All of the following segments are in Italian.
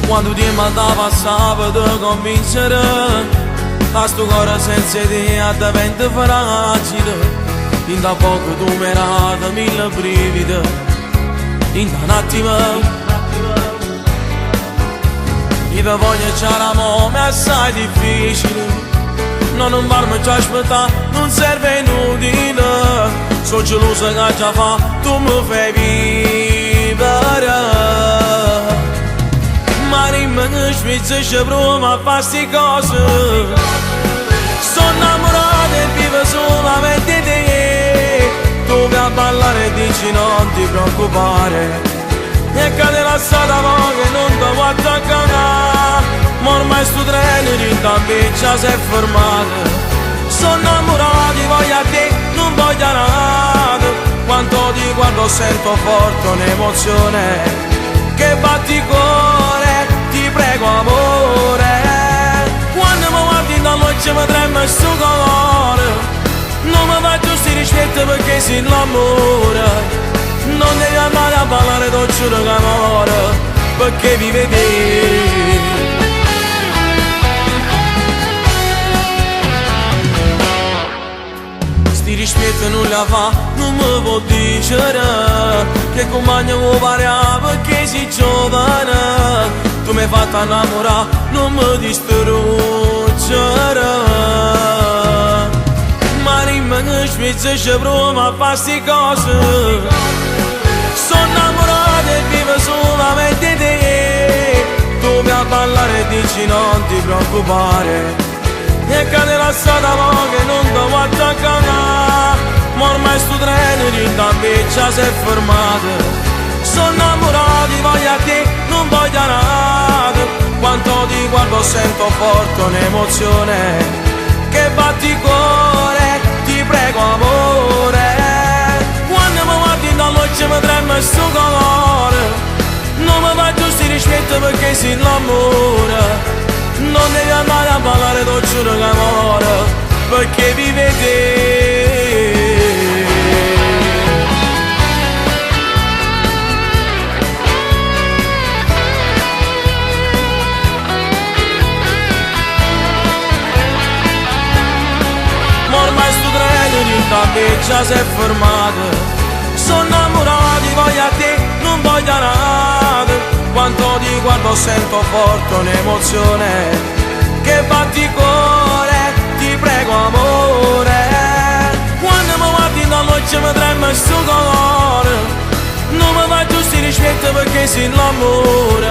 Quando ti mandava passava da convincere a sto cuore senza idea diventa fragile. In da poco tu mi hai dato mille brividi. In da un attimo io ti voglio ecciare a me assai difficile. Non farmi già aspettare, non serve inutile. Sono gelosa che già fa, tu mi fai vivere. Ma rimane che svizzisce prima a fare sti cose. Sono innamorato e vivo solamente di te. Tu mi a ballare e dici non ti preoccupare. E cade la strada che non ti vuoi attaccare. Ma ormai sto treno in tampiccia si è fermato. Sono innamorato, voglio a te, non voglio a nada. Quanto ti guardo sento forte un'emozione che batti il cuore, ti prego amore. Quando mi guardi dall'occhio mi trema sto colore. Non mi faccio sti rispetto perché si l'amore. Non devi andare a ballare, ti giuro che amore, perché vive te. Sti rispetto non la fa, non mi può dire che compagno mi pare perché sei giovane. Tu mi hai fatto innamorare, non mi distruggere. Ma rimane che svizzisce prima a fare sti cose. Sono innamorato e vivo solamente di te. Tu mi a ballare e dici non ti preoccupare. E cade la strada che non ti vuoi attaccare. Ma ormai sto treno in tampiccia si è fermato. Sono innamorato, voglio a te, non voglio a nada. Quanto ti guardo sento forte un'emozione che batti il cuore, ti prego amore. Quando mi guardi dall'occhio mi trema sto colore. Non mi faccio sti rispetto perché sei l'amore. Non devi andare a ballare, ti giuro che amore, perché vive te. Ma ormai sto treno in tampiccia si è fermato. Sono innamorato, voglio a te, non voglio a nada. Quanto ti guardo sento forte un'emozione che batti il cuore, ti prego amore. Quando mi guardi dall'occhio mi trema sto colore. Non mi faccio sti rispetto perché sei l'amore.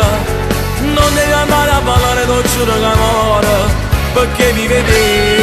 Non devi andare a ballare, ti giuro che amore, perché vive te.